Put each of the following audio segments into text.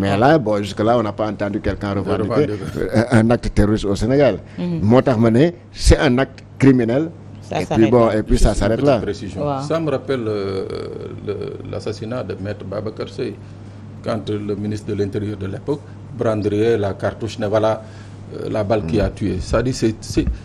mais là bon jusque-là on n'a pas entendu quelqu'un revendiquer un acte terroriste au Sénégal. moo tax ma ne c'est un acte criminel. Et puis ça s'arrête là. Ça me rappelle l'assassinat de Maître Babacar Seye, quand le ministre de l'Intérieur de l'époque brandissait la cartouche ne voilà la balle qui a tué. C'est-à-dire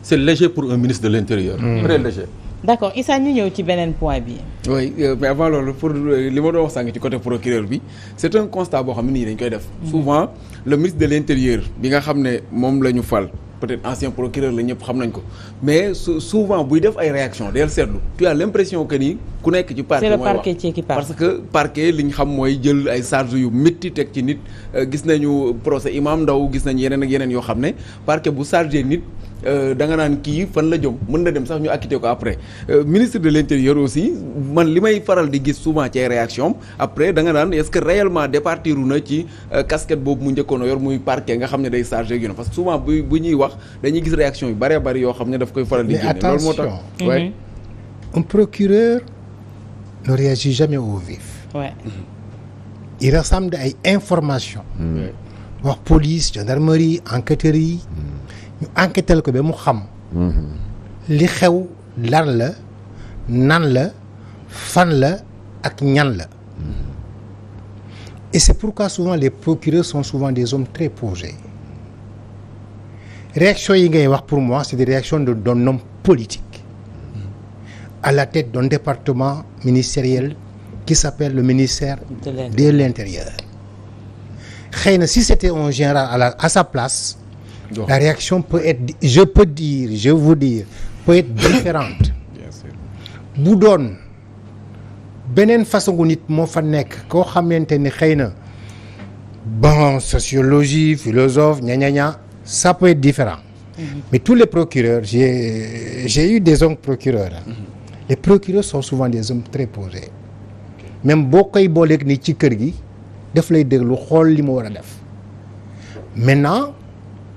c'est léger pour un ministre de l'Intérieur. Très léger. D'accord Issa ñu ñëw ci beneen point bi. oui mais avant loolu pour li ma doon wax sànq ci côté procureur bi c'est un constat boo xam ne nii dañ koy def. souvent le ministre de l'Intérieur bi nga xam ne moom la ñu fal peut-être ancien procureur la ñëpp xam nañ ko mais souvent buy def ay réactions del seetlu tu as l'impression que ni ku nekk ci parquet. c'est le parquet qui parle parce que parquet li ñu xam mooy jël ay charges yu métti teg ci nit gis nañu procès Imam Ndao gis nañu yeneen ak yeneen yoo xam ne parquet bu chargé nit. da nga naan kii fan la jëm mën na dem sax ñu acquitté ko après ministre de l'Intérieur aussi man li may faral di gis souvent ci ay réaction après da nga naan est-ce que réellement départiru na ci casquette boobu mu njëkkoon a yor muy parquet nga xam ne day chargé yu parce que souvent bu ñuy wax dañuy gis réaction yu bëree bëri yoo xam ne daf koy faral di génne loolu moo tax ouais. Un procureur ne réagit jamais au vif. Ouais. Il rassemble ay informations. wax police gendarmerie enquêteurs yi. ñu enquêtel ko ba mu xam. li xew lan la nan la fan la ak ñan la. et c'est pourquoi souvent les procureurs sont souvent des hommes très posés. réaction yi ngay wax pour moi c'est des réactions d'un homme politique. à la tête d'un département ministériel qui s'appelle le ministère de l'Intérieur. xëy na si c'était un général à sa place. La réaction peut être je vous dire peut être différente. Bien sûr. bu doon beneen façon gu nit moo fa nekk koo xamante ni xëy na bon sociologie philosophe ña ça peut être différent. Mais tous les procureurs j'ai eu des hommes procureurs. Les procureurs sont souvent des hommes très posés. Même boo koy booleeg ni ci kër gi daf lay déglu xool li mu war a def. Maintenant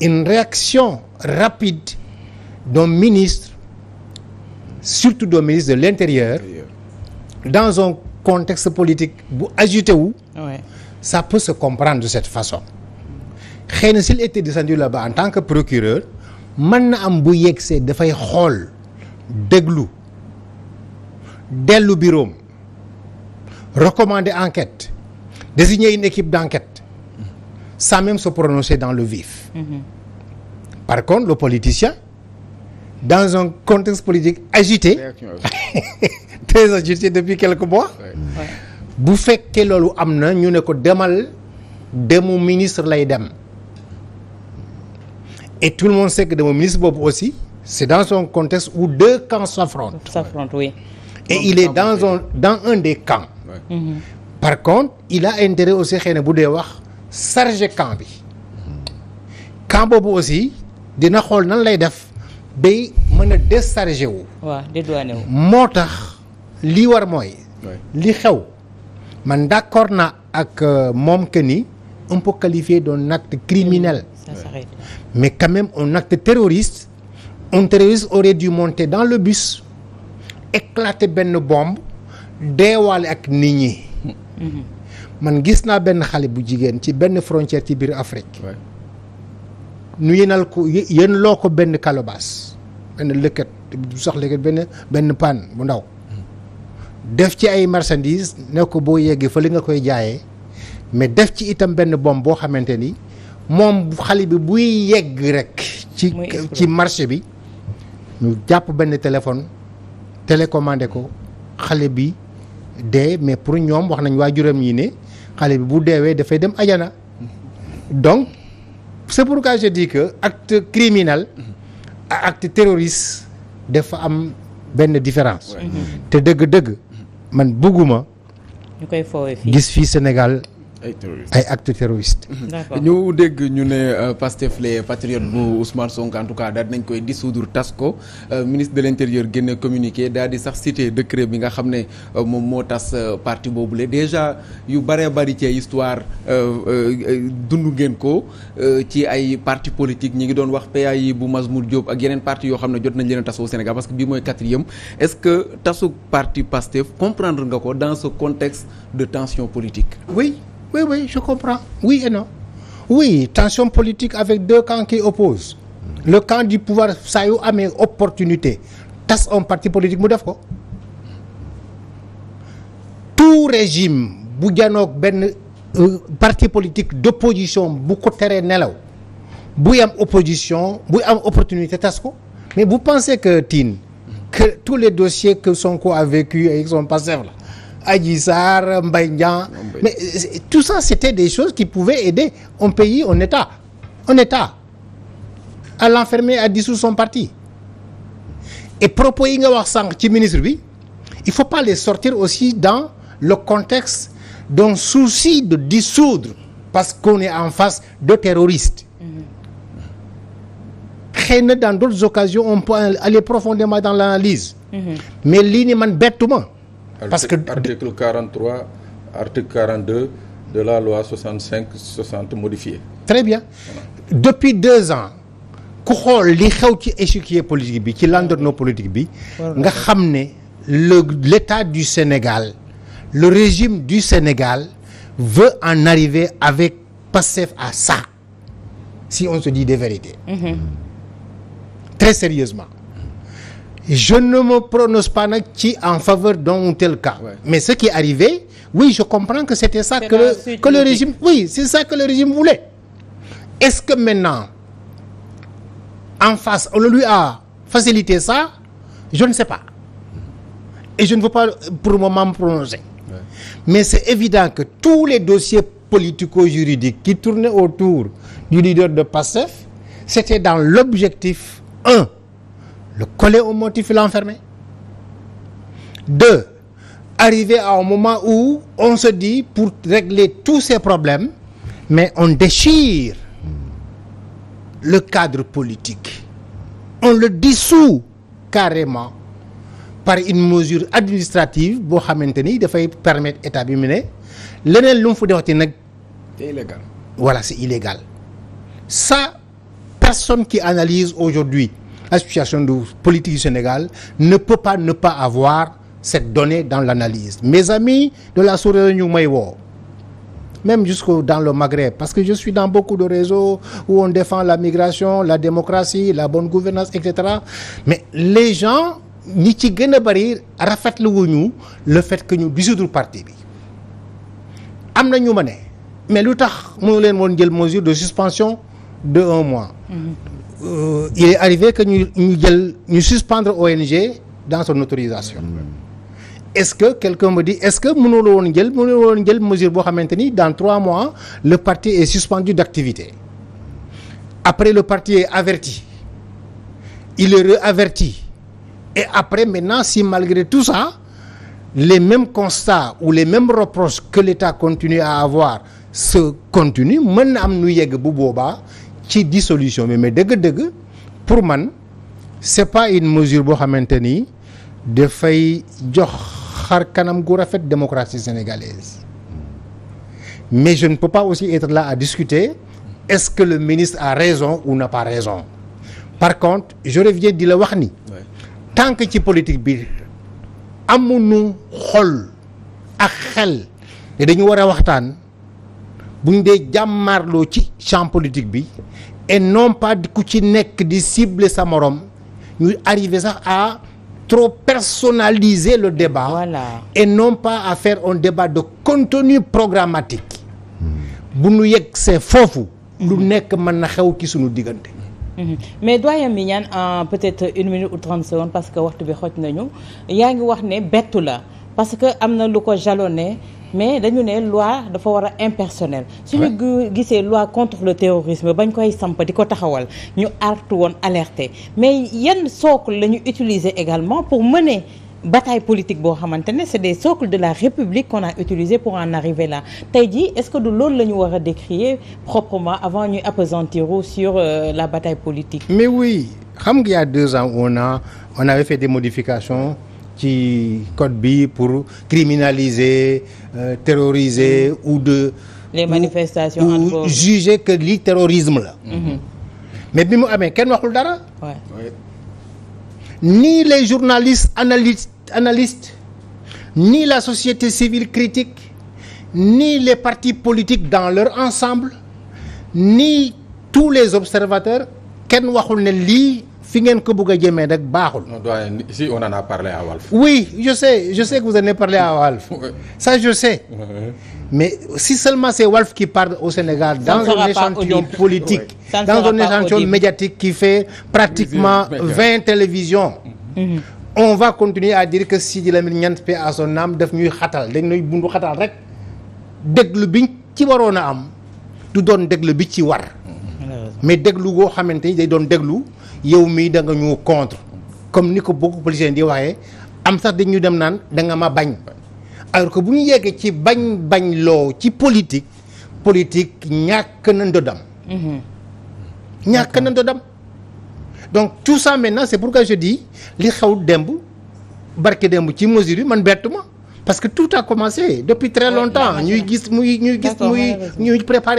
une réaction rapide d'un ministre, surtout d'un ministre de l'Intérieur, dans un contexte politique bu agité wu, ça peut se comprendre de cette façon. Xëy na s'il était descendu là-bas en tant que procureur, mën na am bu yegsee dafay xool déglu dellu bureau recommander enquête, désigner une équipe d'enquête. Sans même se prononcer dans le vif. Par contre, le politicien, dans un contexte politique agité, très agité depuis quelques mois, bu fekkee loolu am na ñu ne ko demu ministre lay dem. Et tout le monde sait que demu ministre boobu aussi, c'est dans un contexte où deux camps s'affrontent. Oui. Et il est dans un des camps. Par contre, il a intérêt aussi xëy na bu dee wax chargé camp bi camp boobu aussi dina xool nan lay def bay mën a déchargé wu. waaw dédouané wu. moo tax li war mooy. li xew man d'accord na ak moom que ni on peut qualifier d'un acte criminel. Ça s'arrête. Mais quand même un acte terroriste. Un terroriste aurait dû monter dans le bus éclater benn bombe deewaale ak nit ñi. man gis naa benn xale bu jigéen ci benn frontière ci biir Afrique. nu yenal ko yéen loo ko benn calebasse benn lëkkat du sax lëkkat benn panne bu ndaw. def ci ay marchandises ne ko boo yeggee fa li nga koy jaayee mais def ci itam benn bombe boo xamante ni moom xale bi buy yegg rek. ci marché bi ñu jàpp benn téléphone télécommandé ko xale bi dee mais pour ñoom wax nañ waajuram yi ne. xale bi bu deewee dafay dem ajana. Donc c'est pourquoi je dis que acte criminel ak acte terroriste dafa am benn différence. te dëgg-dëgg man bëgguma ñu koy foowee fii gis fii Sénégal ay acte terroriste. ñu dégg ñu ne Pastef les patriotes bu Ousmane Sonko en tout cas daal nañ koy dissoudre tas ko ministre de l'Intérieur génne communiqué daal di sax cité décret bi nga xam ne moom moo tas parti boobule déjà yu bëree bëri ci histoire dund ngeen ko ci ay parti politique ñi ngi doon wax PAI bu Mazmour Diop ak yeneen parti yoo xam ne jot nañ leen a tas au Sénégal parce que bii mooy 4e est-ce que tasu parti Pastef comprendre nga ko dans ce contexte de tension politique. Oui. Oui, je comprends. Oui et non. Oui, tension politique avec deux camps qui opposent. Le camp du pouvoir saa yu amee opportunité tas un parti politique mu def ko. Tout régime bu janoog benn parti politique d'opposition bu ko teree nelaw buy am opposition buy am opportunité tas ko. Mais vous pensez que que tous les dossiers que Sonko a vécu avec son passeur là, Adji Sarr, Mbaye Niang, mais tout ça c'était des choses qui pouvaient aider un pays, un État à l'enfermer, à dissoudre son parti. Et propos yi nga wax sànq ci ministre bi, il faut pas les sortir aussi dans le contexte d'un souci de dissoudre parce qu'on est en face de terroristes. Xëy na dans d'autres occasions on peut aller profondément dans l'analyse. Mais lii ni man bettuma. Parce que article 43, article 42 de la loi 65-60 modifiée. Très bien. Depuis 2 ans ku xool li xew ci échiquier politique bi ci landerneau politique bi nga xam ne l'État du Sénégal, le régime du Sénégal veut en arriver avec Pastef à ça, si on se dit des vérités. Très sérieusement. Je ne me prononce pas nag ci en faveur d'un tel cas. Ouais. Mais ce qui est arrivé, oui, je comprends que c'était ça que le régime, oui, c'est ça que le régime voulait. Est-ce que maintenant, en face, on lui a facilité ça? Je ne sais pas. Et je ne veux pas pour le moment me prononcer. Ouais. Mais c'est évident que tous les dossiers politico-juridiques qui tournaient autour du leader de Pastef, c'était dans l'objectif 1, le coller au motif et l'enfermer. 2, arriver à un moment où on se dit, pour régler tous ces problèmes, mais on déchire le cadre politique. On le dissout carrément par une mesure administrative boo xamante ni dafay permettre état bi mu ne leneen lu mu fa defati nag. C'est illégal. Voilà, c'est illégal. Ça, personne qui analyse aujourd'hui la situation de politique du Sénégal ne peut pas ne pas avoir cette donnée dans l'analyse. Mes amis de la sous-région ñu may woo, même jusqu'au dans le Maghreb, parce que je suis dans beaucoup de réseaux où on défend la migration, la démocratie, la bonne gouvernance, etc. Mais les gens ñi ci gën a bari rafetlu wuñu le fait que ñu dissoudre parti bi. Am na ñu ma ne mais lu tax mënu leen woon jël mesure de suspension de 1 mois. Il est arrivé que ñu suspendre ONG dans son autorisation. Est-ce que quelqu'un me dit est-ce que mënuloo woon jël mesure boo xamante ni dans 3 mois le parti est suspendu d'activité. Après le parti est averti, il est réaverti, et après maintenant si malgré tout ça les mêmes constats ou les mêmes reproches que l'État continue à avoir se continuent, mën na am nu yegg bu boobaa ci dissolution bi. Mais dëgg-dëgg pour man c'est pas une mesure boo xamante ni dafay jox xar kanam gu rafet démocratie sénégalaise. Mais je ne peux pas aussi être là à discuter est-ce que le ministre a raison ou n'a pas raison. Par contre je reviens di la wax ni tant que ci politique bi amuñu xol ak xel te dañu war a waxtaan buñ dee jàmmaarloo ci champ politique bi et non pas ku ci nekk di cibler sa morom ñu arriver sax à trop personnaliser le débat. Voilà. Et non pas à faire un débat de contenu programmatique. bu nu yegg see foofu lu nekk mën na xew ci sunu diggante. Mais doyen Mignane en peut-être 1 minute ou 30 secondes parce que waxtu bi xoj nañu yaa ngi wax ne bettu la parce que am na lu ko jalonné mais dañu ne loi dafa war a impersonnel suñu gisee loi contre le terrorisme bañ koy samp di ko taxawal ñu artu woon alerté mais yan socle la ñu utiliser également pour mener bataille politique boo xamante ne c'est des socles de la République qu'on a utilisé pour en arriver là tey jii est-ce que du loolu la ñu war a décrier proprement avant ñuy appesantir sur la bataille politique. Mais oui xam nga il y a 2 ans on avait fait des modifications ci code bi pour criminaliser terroriser ou de les manifestations ou juger que li terrorisme la. Mais bi mu amee kenn waxul dara. Ouais. Ni les journalistes analystes ni la société civile critique ni les partis politiques dans leur ensemble ni tous les observateurs kenn waxul ne lii fi ngeen ko bëgg a jëmee rek baaxul. Si on en a parlé à Walf. Oui, je sais que vous en avez parlé à Walf. Ça je sais. Mais si seulement c'est Walf qui parle au Sénégal dans un échantillon politique, dans un échantillon médiatique qui fait pratiquement 20 télévisions. On va continuer à dire que Sidi Lamine Niane paix à son âme daf ñuy xatal dañ ñuy bundu xatal rek déglu biñ ci waroon a am du doon déglu bi ci war. Mais déglu goo xamante ni day doon déglu yow mii da nga ñu contre comme ni ko beaucoup policiers di waxee am sax dañu dem naan da nga ma bañ alors que bu ñu yeggee ci bañ loo ci politique ñàkk na ndodam. ñàkk na ndodam. Donc tout ça maintenant c'est pourquoi je dis li xew démb barke démb ci mesure bi man bettu ma parce que tout a commencé depuis très longtemps ñuy gis muy préparer